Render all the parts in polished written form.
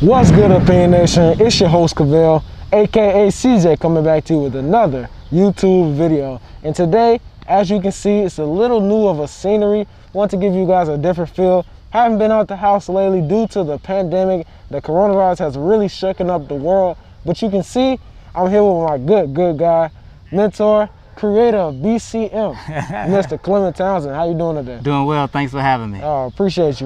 What's good, Opinionation? It's your host, Cavell, aka CJ, coming back to you with another YouTube video. And today, as you can see, it's a little new of a scenery. Want to give you guys a different feel. Haven't been out the house lately due to the pandemic. The coronavirus has really shaken up the world. But you can see, I'm here with my good guy, mentor, creator of BCM, Mr. Clement Townsend. How you doing today? Doing well, thanks for having me. Oh, appreciate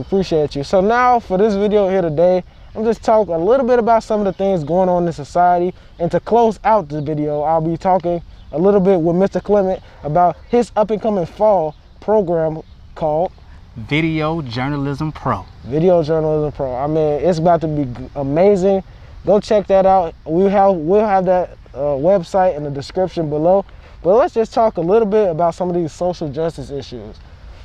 you. So now for this video here today, I'm just talking a little bit about some of the things going on in society. And to close out the video, I'll be talking a little bit with Mr. Clement about his up and coming fall program called Video Journalism Pro. Video Journalism Pro. I mean, it's about to be amazing. Go check that out. We'll have that website in the description below. But let's just talk a little bit about some of these social justice issues.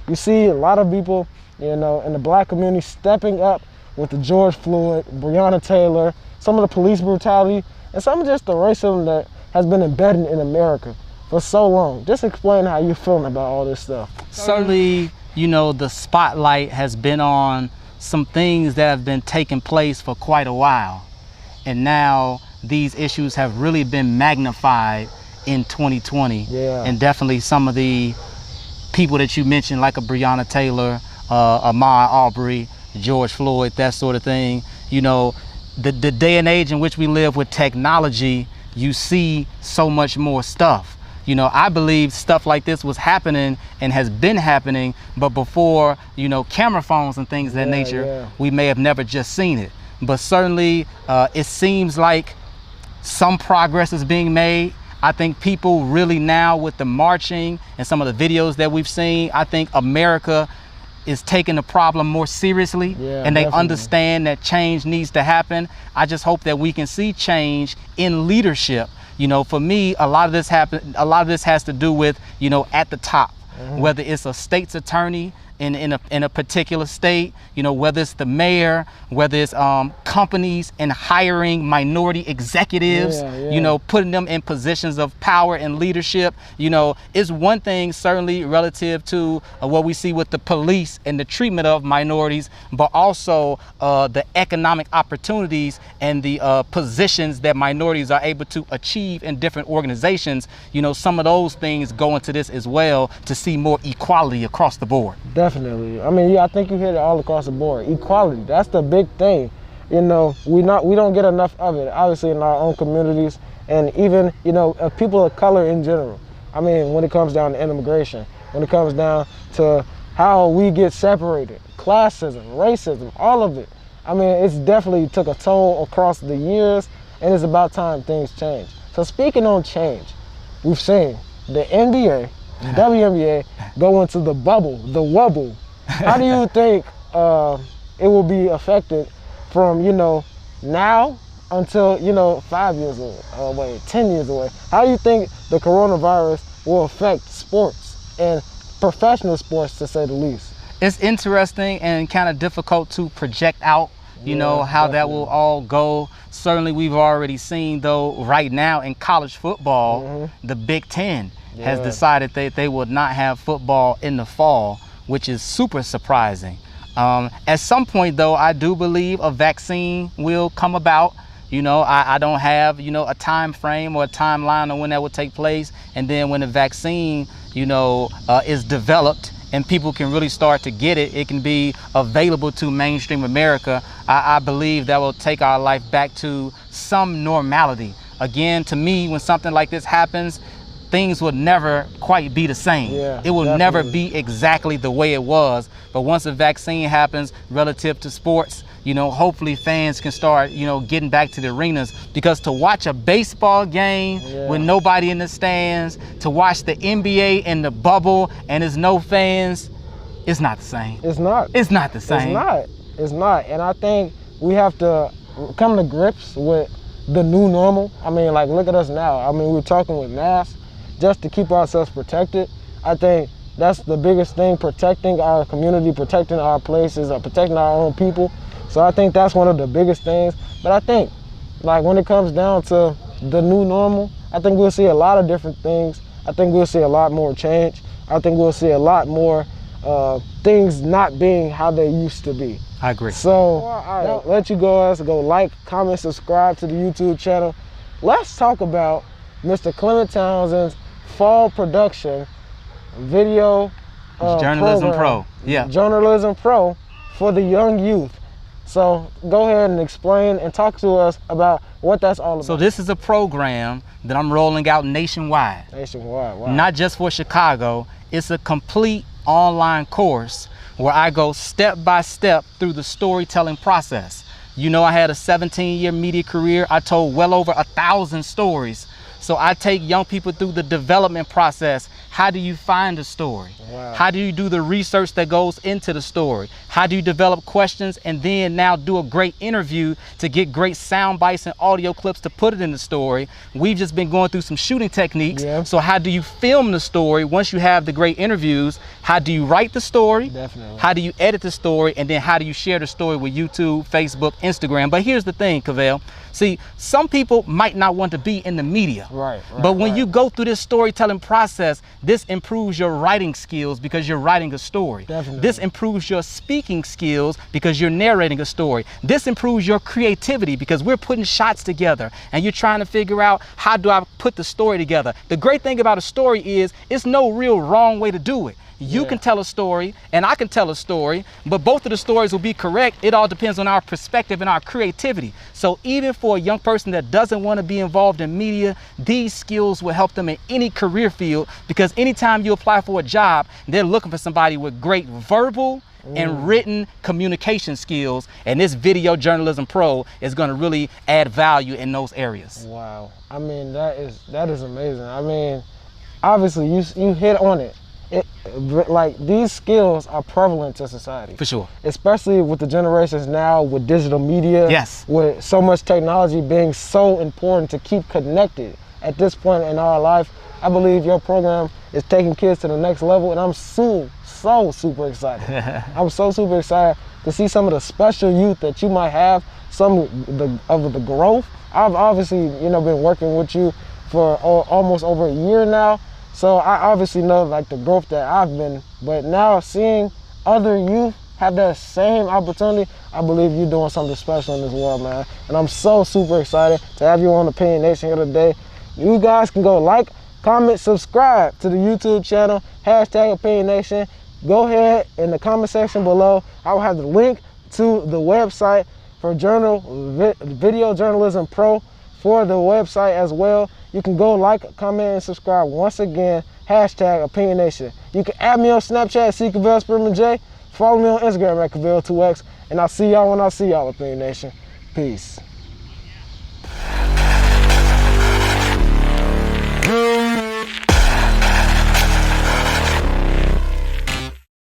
You see a lot of people, you know, in the black community stepping up with the George Floyd, Breonna Taylor, some of the police brutality, and some of just the racism that has been embedded in America for so long. Just explain how you're feeling about all this stuff. Certainly, you know, the spotlight has been on some things that have been taking place for quite a while. And now these issues have really been magnified in 2020. Yeah. And definitely some of the people that you mentioned, like a Breonna Taylor, Ahmaud Arbery, George Floyd, that sort of thing. You know, the day and age in which we live with technology, you see so much more stuff. You know, I believe stuff like this was happening and has been happening, but before, you know, camera phones and things of that nature, we may have never just seen it. But certainly it seems like some progress is being made. I think people really now, with the marching and some of the videos that we've seen, I think America is taking the problem more seriously, and they understand that change needs to happen. I just hope that we can see change in leadership. You know, for me, a lot of this has to do with, you know, at the top, whether it's a state's attorney in a particular state, you know, whether it's the mayor, whether it's companies and hiring minority executives, you know, putting them in positions of power and leadership. You know, it's one thing certainly relative to what we see with the police and the treatment of minorities, but also the economic opportunities and the positions that minorities are able to achieve in different organizations. You know, some of those things go into this as well, to see more equality across the board. Definitely. I mean, I think you hit it all across the board. Equality, that's the big thing. You know, we don't get enough of it, obviously, in our own communities, and even, you know, people of color in general. I mean, when it comes down to immigration, when it comes down to how we get separated, classism, racism, all of it. I mean, it's definitely took a toll across the years, and it's about time things change. So speaking on change, we've seen the NBA, WNBA go into the bubble, the wobble. How do you think it will be affected from, you know, now until, you know, 5 years away, 10 years away? How do you think the coronavirus will affect sports and professional sports, to say the least? It's interesting and kind of difficult to project out, you know, how that will all go. Certainly we've already seen, though, right now in college football, the Big Ten has decided that they will not have football in the fall, which is super surprising. At some point, though, I do believe a vaccine will come about. You know, I don't have, you know, a time frame or a timeline on when that will take place. And then when the vaccine, you know, is developed and people can really start to get it, it can be available to mainstream America. I believe that will take our life back to some normality. Again, to me, when something like this happens, things will never quite be the same. It will never be exactly the way it was. But once a vaccine happens relative to sports, you know, hopefully fans can start, you know, getting back to the arenas. Because to watch a baseball game with nobody in the stands, to watch the NBA in the bubble and there's no fans, it's not the same. It's not. It's not the same. It's not. And I think we have to come to grips with the new normal. I mean, like, look at us now. I mean, we're talking with masks just to keep ourselves protected. I think that's the biggest thing, protecting our community, protecting our places, protecting our own people. So I think that's one of the biggest things. But I think, like, when it comes down to the new normal, I think we'll see a lot of different things. I think we'll see a lot more change. I think we'll see a lot more things not being how they used to be. I agree. So I'll let you go like, comment, subscribe to the YouTube channel. Let's talk about Mr. Clement Townsend's fall production video Journalism program, Pro. Yeah. Journalism Pro for the young youth. So go ahead and explain and talk to us about what that's all about. So this is a program that I'm rolling out nationwide. Nationwide, wow. Not just for Chicago. It's a complete online course where I go step by step through the storytelling process. You know, I had a 17-year media career. I told well over 1,000 stories. So I take young people through the development process. How do you find a story? Wow. How do you do the research that goes into the story? How do you develop questions and then now do a great interview to get great sound bites and audio clips to put it in the story? We've just been going through some shooting techniques. Yeah. So how do you film the story once you have the great interviews? How do you write the story? Definitely. How do you edit the story? And then how do you share the story with YouTube, Facebook, Instagram? But here's the thing, Cavell. See, some people might not want to be in the media. Right, but when you go through this storytelling process, this improves your writing skills because you're writing a story. Definitely. This improves your speaking skills because you're narrating a story. This improves your creativity because we're putting shots together and you're trying to figure out, how do I put the story together? The great thing about a story is it's no real wrong way to do it. You can tell a story and I can tell a story, but both of the stories will be correct. It all depends on our perspective and our creativity. So even for a young person that doesn't want to be involved in media, these skills will help them in any career field, because anytime you apply for a job, they're looking for somebody with great verbal and written communication skills, and this Video Journalism Pro is going to really add value in those areas. Wow. I mean, that is amazing. I mean, obviously you hit on it. Like, these skills are prevalent to society. For sure. Especially with the generations now, with digital media. Yes. With so much technology being so important to keep connected at this point in our life. I believe your program is taking kids to the next level, and I'm so super excited. I'm so super excited to see some of the special youth that you might have, some of the growth. I've obviously, been working with you for almost over a year now. So I obviously know like the growth that I've been, but now seeing other youth have that same opportunity, I believe you're doing something special in this world, man. And I'm so super excited to have you on Opinionation here today. You guys can go like, comment, subscribe to the YouTube channel, #Opinionation. Go ahead in the comment section below. I will have the link to the website for Video Journalism Pro for the website as well. You can go like, comment, and subscribe. Once again, #Opinionation. You can add me on Snapchat, @CCavell_J. Follow me on Instagram @Cavell2X. And I'll see y'all when I see y'all, Opinionation. Peace.